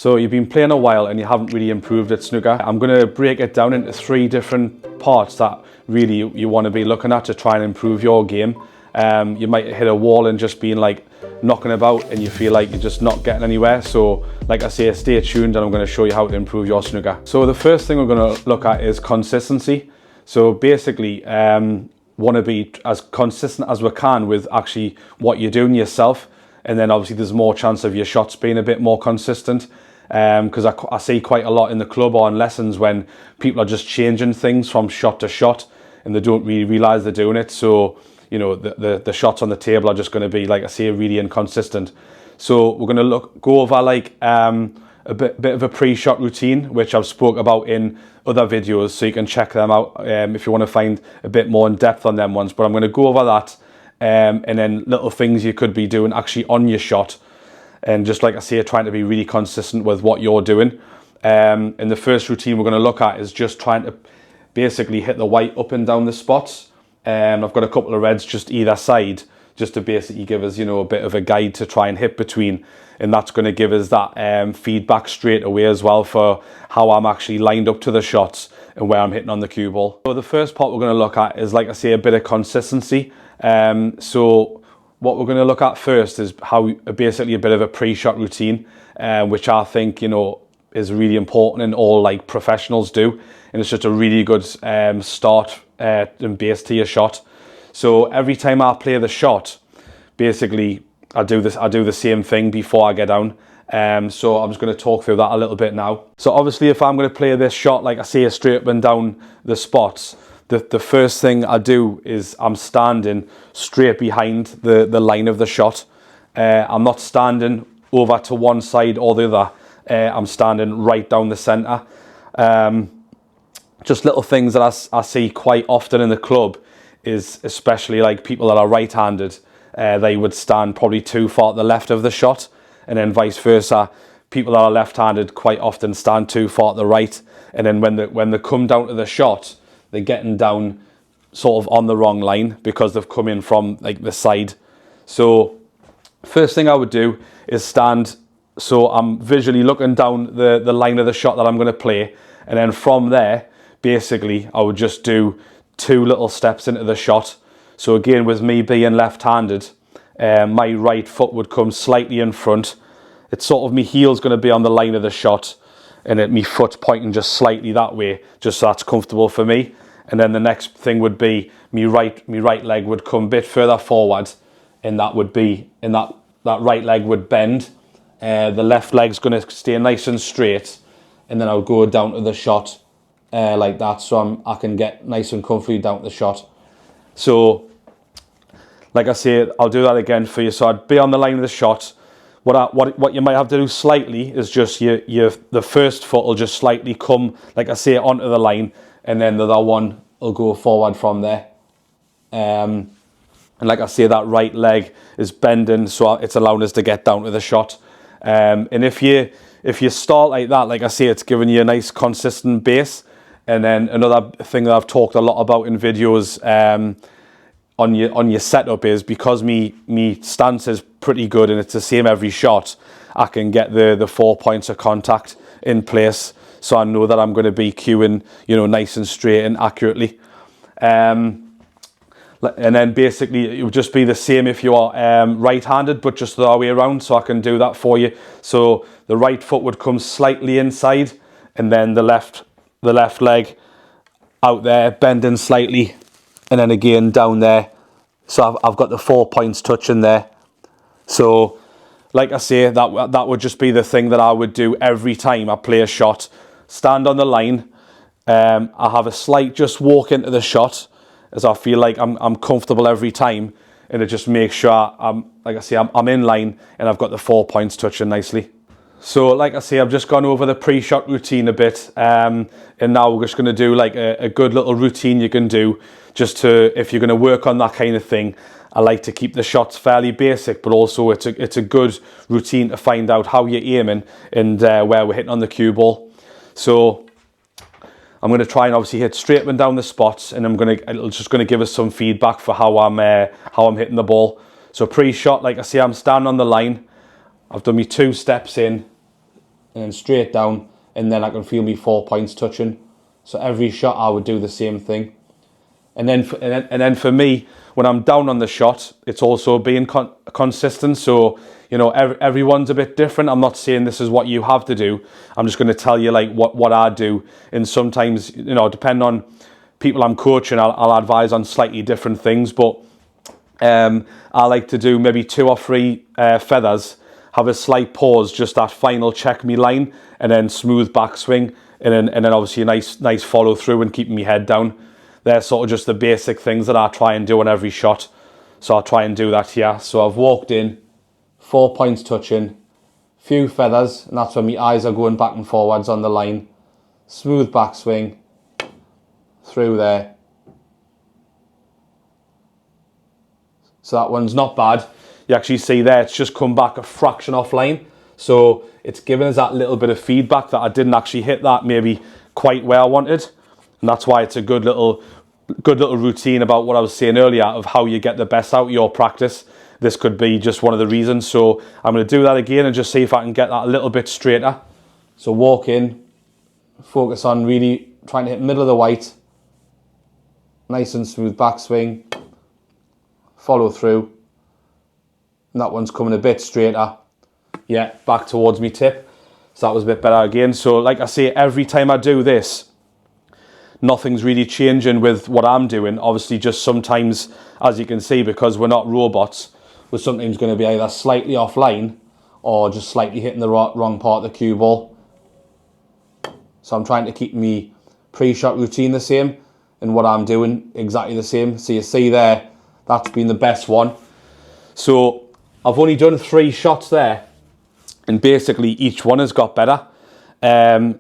So you've been playing a while and you haven't really improved at snooker. I'm going to break it down into 3 different parts that really you want to be looking at to try and improve your game. You might hit a wall and just being like knocking about and you feel like you're just not getting anywhere. So like I say, stay tuned and I'm going to show you how to improve your snooker. So the first thing we're going to look at is consistency. So basically, want to be as consistent as we can with actually what you're doing yourself. And then obviously there's more chance of your shots being a bit more consistent. Because I see quite a lot in the club or in lessons when people are just changing things from shot to shot and they don't really realise they're doing it. So, you know, the shots on the table are just going to be, like I say, really inconsistent. So we're going to go over like a bit of a pre-shot routine, which I've spoke about in other videos, so you can check them out if you want to find a bit more in depth on them ones. But I'm going to go over that and then little things you could be doing actually on your shot. And just like I say, trying to be really consistent with what you're doing. And the first routine we're going to look at is just trying to basically hit the white up and down the spots. I've got a couple of reds just either side, just to basically give us, you know, a bit of a guide to try and hit between. And that's going to give us that feedback straight away as well for how I'm actually lined up to the shots and where I'm hitting on the cue ball. So the first part we're going to look at is, like I say, a bit of consistency. So what we're going to look at first is how basically a bit of a pre-shot routine, which I think, you know, is really important and all like professionals do. And it's just a really good start and base to your shot. So every time I play the shot, basically I do the same thing before I get down. So I'm just going to talk through that a little bit now. So obviously if I'm going to play this shot, like I say, straight up and down the spots, the first thing I do is I'm standing straight behind the line of the shot. I'm not standing over to one side or the other. I'm standing right down the centre. Just little things that I see quite often in the club is, especially like people that are right-handed, they would stand probably too far to the left of the shot, and then vice versa. People that are left-handed quite often stand too far to the right, and then when they come down to the shot, they're getting down sort of on the wrong line because they've come in from like the side. So first thing I would do is stand, so I'm visually looking down the line of the shot that I'm going to play, and then from there basically I would just do 2 little steps into the shot. So again, with me being left-handed, my right foot would come slightly in front. It's sort of, my heel's going to be on the line of the shot and my foot pointing just slightly that way, just so that's comfortable for me. And then the next thing would be me right leg would come a bit further forward, and that would be, and that right leg would bend. The left leg's going to stay nice and straight, and then I'll go down to the shot like that, so I can get nice and comfortably down to the shot. So like I say, I'll do that again for you. So I'd be on the line of the shot. What you might have to do slightly is just the first foot will just slightly come, like I say, onto the line, and then the other one will go forward from there. And like I say, that right leg is bending, so it's allowing us to get down to the shot. And if you start like that, like I say, it's giving you a nice consistent base. And then another thing that I've talked a lot about in videos on your setup is, because me stance is pretty good and it's the same every shot, I can get the 4 points of contact in place, so I know that I'm going to be cueing, you know, nice and straight and accurately. And then basically it would just be the same if you are right-handed, but just the other way around, so I can do that for you. So the right foot would come slightly inside, and then the left leg out there bending slightly, and then again down there. So I've got the 4 points touching there. So like I say, that would just be the thing that I would do every time I play a shot. Stand on the line. I have a slight just walk into the shot, as I feel like I'm comfortable every time, and it just makes sure I'm in line and I've got the 4 points touching nicely. So like I say, I've just gone over the pre-shot routine a bit, and now we're just going to do like a good little routine you can do just to, if you're going to work on that kind of thing. I like to keep the shots fairly basic, but also it's a good routine to find out how you're aiming and where we're hitting on the cue ball. So I'm going to try and obviously hit straight up and down the spots, and it's just going to give us some feedback for how I'm hitting the ball. So pre-shot, like I say, I'm standing on the line. I've done me 2 steps in, and then straight down, and then I can feel me 4 points touching. So every shot I would do the same thing. And then for me, when I'm down on the shot, it's also being consistent. So, you know, everyone's a bit different. I'm not saying this is what you have to do. I'm just going to tell you like what I do. And sometimes, you know, depending on people I'm coaching, I'll advise on slightly different things. But I like to do maybe 2 or 3 feathers, have a slight pause, just that final check me line, and then smooth backswing, and then obviously a nice follow through and keeping my head down. They're sort of just the basic things that I try and do on every shot. So I'll try and do that here. So I've walked in, 4 points touching, few feathers, and that's when my eyes are going back and forwards on the line. Smooth backswing, through there. So that one's not bad. You actually see there, it's just come back a fraction offline. So it's given us that little bit of feedback that I didn't actually hit that maybe quite where I wanted. And that's why it's a good little routine about what I was saying earlier of how you get the best out of your practice. This could be just one of the reasons. So I'm going to do that again and just see if I can get that a little bit straighter. So walk in, focus on really trying to hit middle of the white. Nice and smooth backswing. Follow through. And that one's coming a bit straighter. Yeah, back towards me tip. So that was a bit better again. So like I say, every time I do this, nothing's really changing with what I'm doing. Obviously, just sometimes, as you can see, because we're not robots, we're sometimes going to be either slightly offline or just slightly hitting the wrong part of the cue ball. So I'm trying to keep me pre-shot routine the same and what I'm doing exactly the same. So you see there, that's been the best one. So I've only done 3 shots there, and basically each one has got better.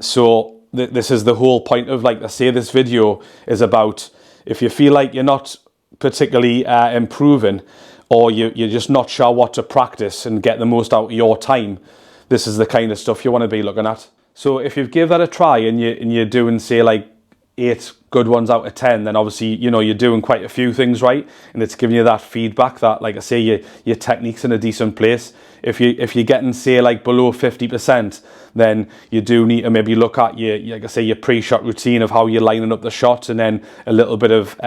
So this is the whole point of, like I say, this video is about if you feel like you're not particularly improving, or you're just not sure what to practice and get the most out of your time, this is the kind of stuff you want to be looking at. So if you give that a try and you're doing, say, like 8 good ones out of 10, then obviously, you know, you're doing quite a few things right, and it's giving you that feedback that, like I say, your technique's in a decent place. If you're getting, say, like below 50%, then you do need to maybe look at like I say, your pre-shot routine of how you're lining up the shots, and then a little bit of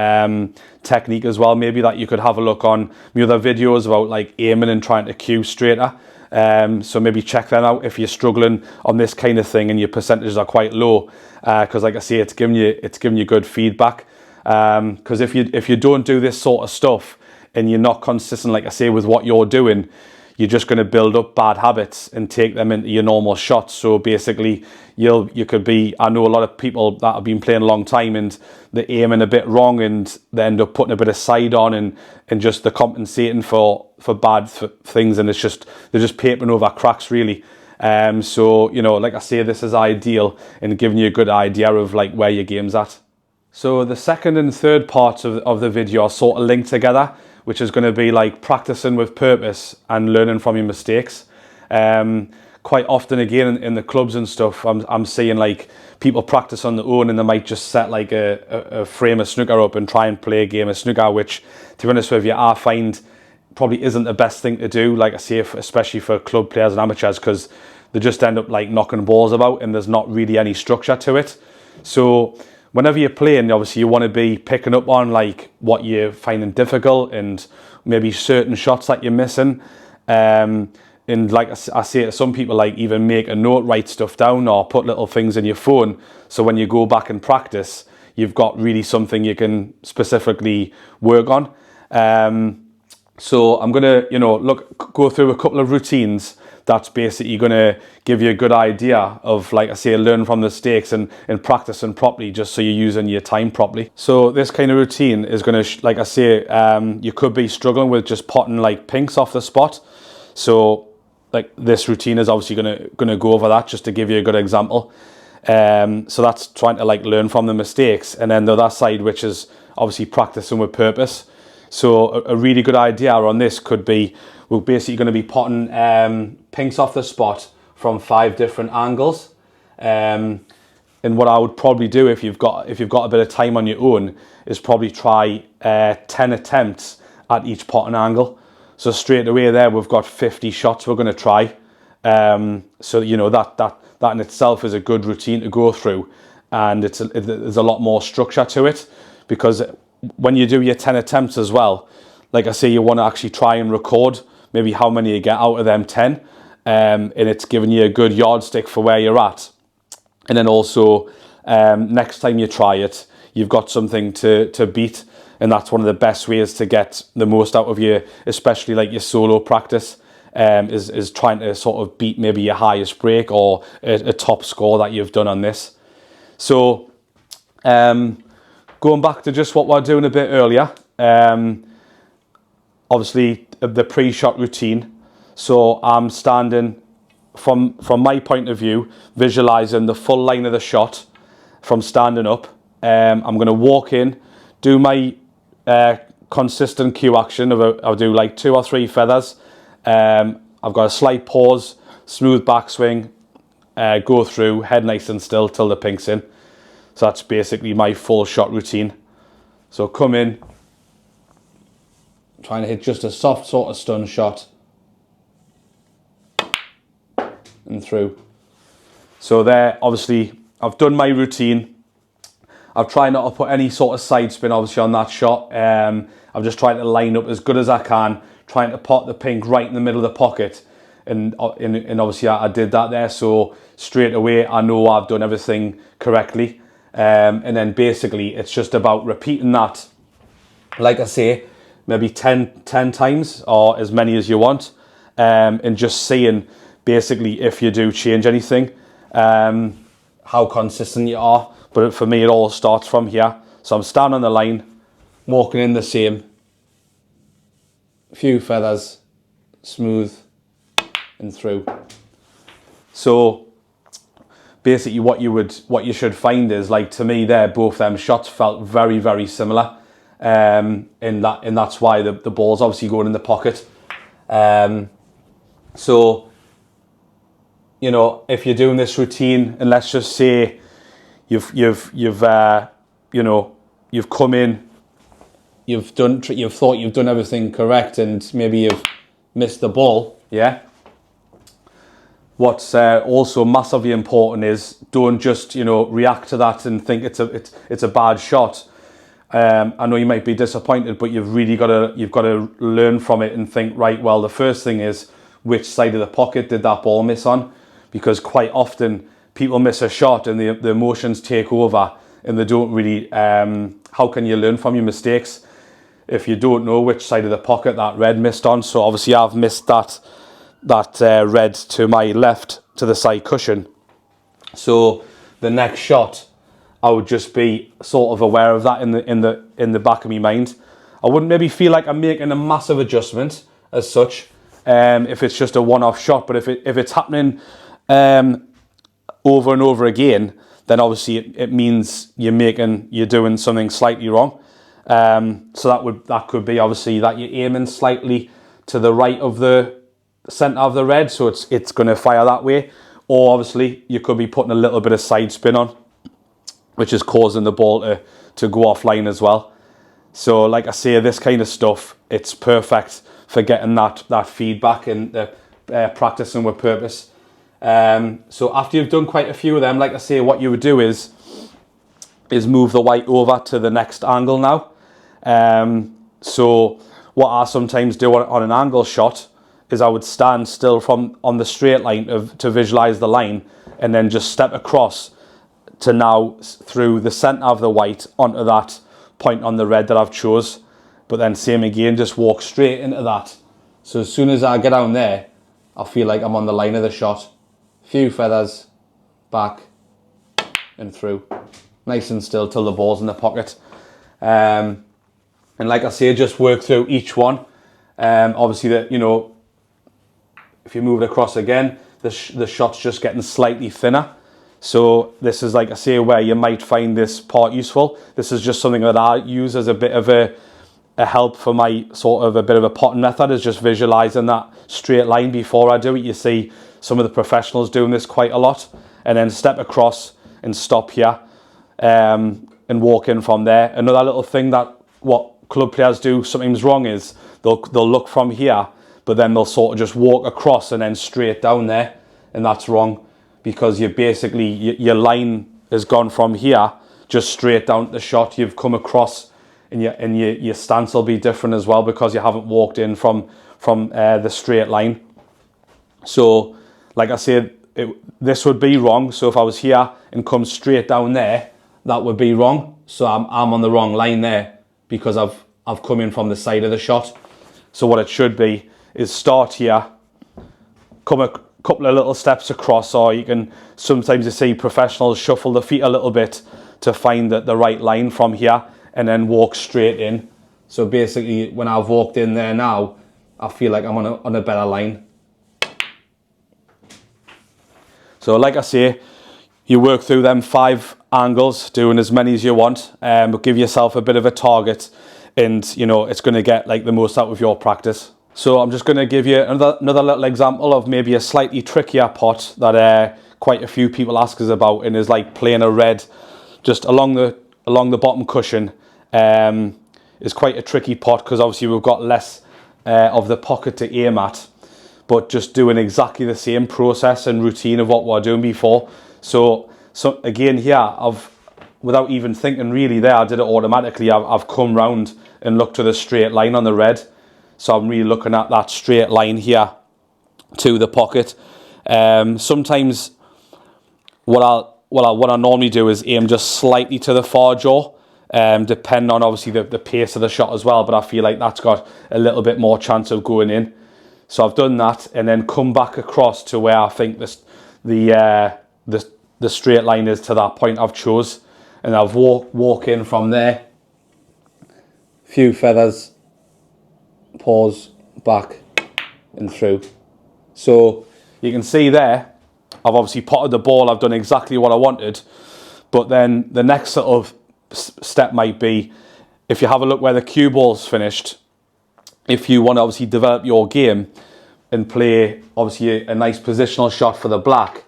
technique as well, maybe that you could have a look on my other videos about like aiming and trying to cue straighter. So maybe check that out if you're struggling on this kind of thing and your percentages are quite low, because like I say, it's giving you good feedback. Because if you don't do this sort of stuff and you're not consistent, like I say, with what you're doing, you're just going to build up bad habits and take them into your normal shots. So basically, you could be, I know a lot of people that have been playing a long time and they're aiming a bit wrong and they end up putting a bit of side on and just they're compensating for bad things, and they're just papering over cracks really. So, you know, like I say, this is ideal in giving you a good idea of like where your game's at. So the second and third parts of the video are sort of linked together, which is going to be like practicing with purpose and learning from your mistakes. Quite often, again, in the clubs and stuff, I'm seeing like people practice on their own and they might just set like a frame of snooker up and try and play a game of snooker, which, to be honest with you, I find probably isn't the best thing to do, like I say, especially for club players and amateurs, because they just end up like knocking balls about and there's not really any structure to it. So whenever you're playing, obviously you want to be picking up on like what you're finding difficult and maybe certain shots that you're missing. And like I say to some people, like even make a note, write stuff down, or put little things in your phone, so when you go back and practice, you've got really something you can specifically work on. So I'm gonna, you know, go through a couple of routines that's basically gonna give you a good idea of, like I say, learn from the mistakes and practicing properly, just so you're using your time properly. So this kind of routine is gonna, like I say, you could be struggling with just potting like pinks off the spot. So like this routine is obviously gonna go over that, just to give you a good example. So that's trying to like learn from the mistakes, and then the other side, which is obviously practicing with purpose. So a really good idea on this could be, we're basically going to be potting pinks off the spot from 5 different angles. And what I would probably do if you've got a bit of time on your own is probably try 10 attempts at each potting angle. So straight away there, we've got 50 shots we're going to try. So you know that in itself is a good routine to go through, and there's a lot more structure to it, because when you do your 10 attempts as well, like I say, you want to actually try and record maybe how many you get out of them 10, and it's giving you a good yardstick for where you're at. And then also, next time you try it, you've got something to beat, and that's one of the best ways to get the most out of you, especially like your solo practice, is trying to sort of beat maybe your highest break or a top score that you've done on this. So going back to just what we were doing a bit earlier, obviously the pre-shot routine. So I'm standing from my point of view, visualizing the full line of the shot from standing up. I'm going to walk in, do my consistent cue action of I'll do like 2 or 3 feathers. I've got a slight pause, smooth backswing, go through, head nice and still till the pink's in. So that's basically my full shot routine. So come in, trying to hit just a soft sort of stun shot, and through. So there, obviously, I've done my routine. I've tried not to put any sort of side spin, obviously, on that shot. I've just tried to line up as good as I can, trying to pot the pink right in the middle of the pocket. And obviously, I did that there. So straight away, I know I've done everything correctly. And then basically, it's just about repeating that, like I say, maybe 10 times or as many as you want. And just seeing, basically, if you do change anything, how consistent you are. But for me, it all starts from here. So I'm standing on the line, walking in the same. Few feathers, smooth, and through. So basically what you should find is, like, to me there, both them shots felt very, very similar. And that's why the ball's obviously going in the pocket. So, you know, if you're doing this routine, and let's just say you've come in, you've thought you've done everything correct, and maybe you've missed the ball, yeah. What's also massively important is, don't just, you know, react to that and think it's a bad shot. I know you might be disappointed, but you've got to learn from it and think, right, well, the first thing is, which side of the pocket did that ball miss on? Because quite often people miss a shot and the emotions take over, and they don't really, how can you learn from your mistakes if you don't know which side of the pocket that red missed on? So obviously I've missed that red to my left, to the side cushion. So the next shot, I would just be sort of aware of that in the back of my mind. I wouldn't maybe feel like I'm making a massive adjustment as such, if it's just a one-off shot. But if it's happening over and over again, then obviously it means you're doing something slightly wrong. So that could be obviously that you're aiming slightly to the right of the centre of the red, so it's going to fire that way. Or obviously you could be putting a little bit of side spin on, which is causing the ball to go offline as well. So like I say, this kind of stuff, it's perfect for getting that feedback and practicing with purpose. So after you've done quite a few of them, like I say, what you would do is move the white over to the next angle now. So what I sometimes do on an angle shot is I would stand still on the straight line to visualize the line, and then just step across to now through the center of the white onto that point on the red that I've chose. But then same again, just walk straight into that. So as soon as I get down there, I feel like I'm on the line of the shot. Few feathers, back and through. Nice and still till the ball's in the pocket. And like I say, just work through each one. Obviously, that, you know, if you move it across again, the shot's just getting slightly thinner. So this is, like I say, where you might find this part useful. This is just something that I use as a bit of a help for my sort of a bit of a potting method, is just visualizing that straight line before I do it. You see some of the professionals doing this quite a lot, and then step across and stop here, and walk in from there. Another little thing that what club players do sometimes wrong is they'll look from here, but then they'll sort of just walk across and then straight down there, and that's wrong, because you basically, your line has gone from here just straight down to the shot. You've come across, and your stance will be different as well because you haven't walked in from the straight line. So like I said, this would be wrong. So if I was here and come straight down there, that would be wrong. So I'm on the wrong line there because I've come in from the side of the shot. So what it should be is start here, come a couple of little steps across, or you can, sometimes you see professionals shuffle the feet a little bit to find the right line from here, and then walk straight in. So basically when I've walked in there now, I feel like I'm on a better line. So like I say, you work through them 5 angles, doing as many as you want, but give yourself a bit of a target, and you know it's going to get like the most out of your practice. So I'm just going to give you another little example of maybe a slightly trickier pot that quite a few people ask us about, and is like playing a red just along the bottom cushion. Is quite a tricky pot because obviously we've got less of the pocket to aim at, but just doing exactly the same process and routine of what we were doing before. So again here, without even thinking really there, I did it automatically. I've come round and looked to the straight line on the red. So I'm really looking at that straight line here to the pocket. Sometimes what I normally do is aim just slightly to the far jaw, depending on obviously the pace of the shot as well, but I feel like that's got a little bit more chance of going in. So I've done that, and then come back across to where I think the straight line is to that point I've chose, and I've walk in from there, few feathers, pause, back and through. So you can see there, I've obviously potted the ball, I've done exactly what I wanted, but then the next sort of step might be, if you have a look where the cue ball's finished, if you want to obviously develop your game and play obviously a nice positional shot for the black,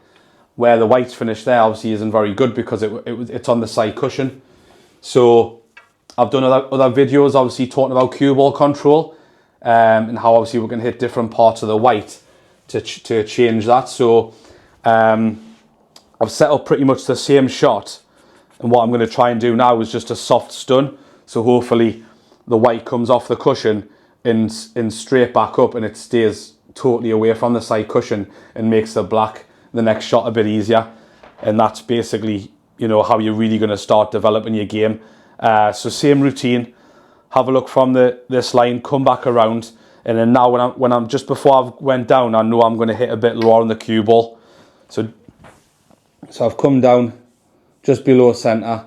where the white's finished there obviously isn't very good because it's on the side cushion. So I've done other videos obviously talking about cue ball control, and how obviously we can hit different parts of the white to change that. So I've set up pretty much the same shot, and what I'm going to try and do now is just a soft stun. So hopefully the white comes off the cushion and straight back up, and it stays totally away from the side cushion and makes the black the next shot a bit easier. And that's basically, you know, how you're really going to start developing your game. So same routine, have a look from this line, come back around, and then now when I'm just before I went down, I know I'm going to hit a bit lower on the cue ball. So I've come down just below centre,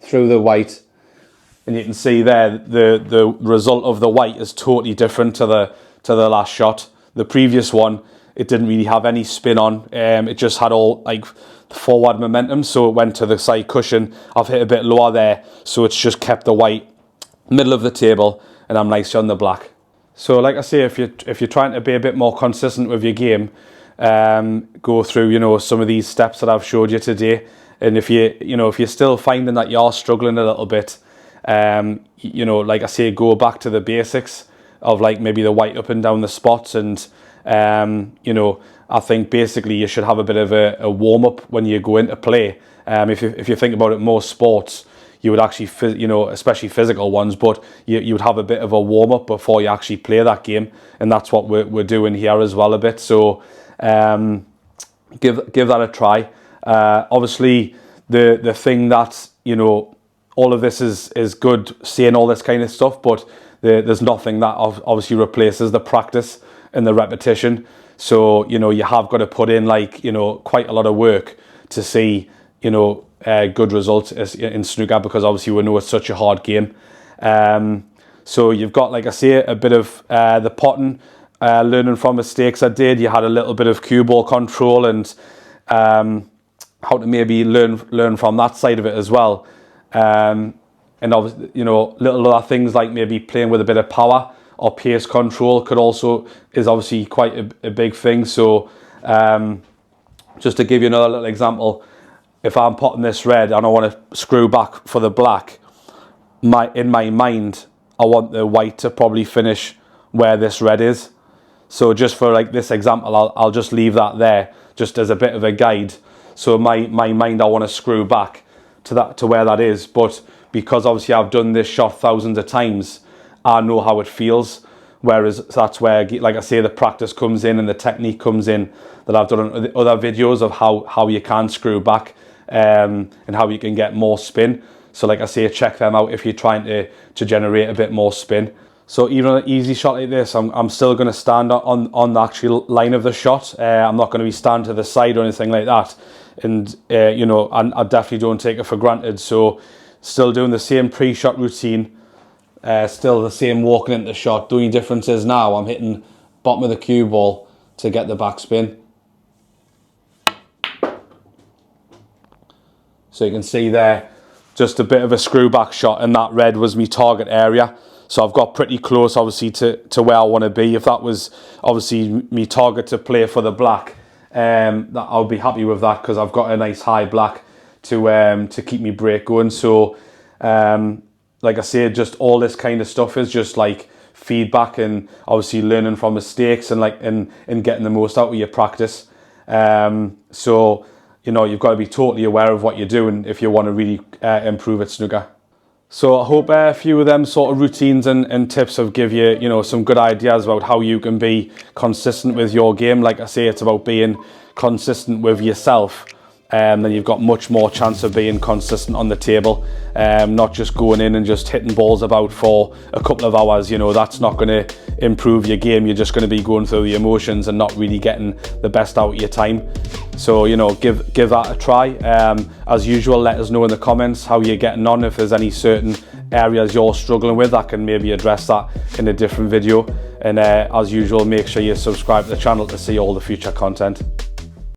through the white, and you can see there the result of the white is totally different to the last shot. The previous one, it didn't really have any spin on. It just had all like forward momentum, so it went to the side cushion. I've hit a bit lower there, so it's just kept the white middle of the table, and I'm nicely on the black. So like I say, if you're trying to be a bit more consistent with your game, go through, you know, some of these steps that I've showed you today. And if you're still finding that you're struggling a little bit, you know, like I say, go back to the basics of like maybe the white up and down the spots, and you know, I think basically you should have a bit of a warm up when you go into play. If you think about it, most sports you would actually, you know, especially physical ones, but you would have a bit of a warm up before you actually play that game, and that's what we're doing here as well a bit. So give that a try. Obviously, the thing that, you know, all of this is good saying all this kind of stuff, but there's nothing that obviously replaces the practice and the repetition. So, you know, you have got to put in like, you know, quite a lot of work to see, you know, good results in snooker, because obviously we know it's such a hard game. So you've got, like I say, a bit of the potting, learning from mistakes I did. You had a little bit of cue ball control, and how to maybe learn from that side of it as well. And obviously, you know, little other things like maybe playing with a bit of power or pace control is obviously quite a big thing. So just to give you another little example, if I'm potting this red and I want to screw back for the black, in my mind, I want the white to probably finish where this red is. So just for like this example, I'll just leave that there just as a bit of a guide. So my mind, I want to screw back to where that is, but because obviously I've done this shot thousands of times, I know how it feels. Whereas that's where, like I say, the practice comes in and the technique comes in that I've done on other videos of how you can screw back and how you can get more spin. So like I say, check them out if you're trying to generate a bit more spin. So even on an easy shot like this, I'm still going to stand on the actual line of the shot. I'm not going to be standing to the side or anything like that. And, you know, I definitely don't take it for granted. So still doing the same pre-shot routine. Still the same walking into the shot. The only difference is now I'm hitting bottom of the cue ball to get the backspin. So you can see there, just a bit of a screw back shot, and that red was my target area. So I've got pretty close, obviously, to where I want to be. If that was obviously my target to play for the black, I'll be happy with that because I've got a nice high black to keep me break going. So like I say, just all this kind of stuff is just like feedback and obviously learning from mistakes and getting the most out of your practice. So, you know, you've got to be totally aware of what you're doing if you want to really improve at snooker. So I hope a few of them sort of routines and tips have give you, you know, some good ideas about how you can be consistent with your game. Like I say, it's about being consistent with yourself. Then you've got much more chance of being consistent on the table, not just going in and just hitting balls about for a couple of hours. You know, that's not going to improve your game. You're just going to be going through the emotions and not really getting the best out of your time. So, you know, give that a try. As usual, let us know in the comments how you're getting on. If there's any certain areas you're struggling with, I can maybe address that in a different video. And as usual, make sure you subscribe to the channel to see all the future content.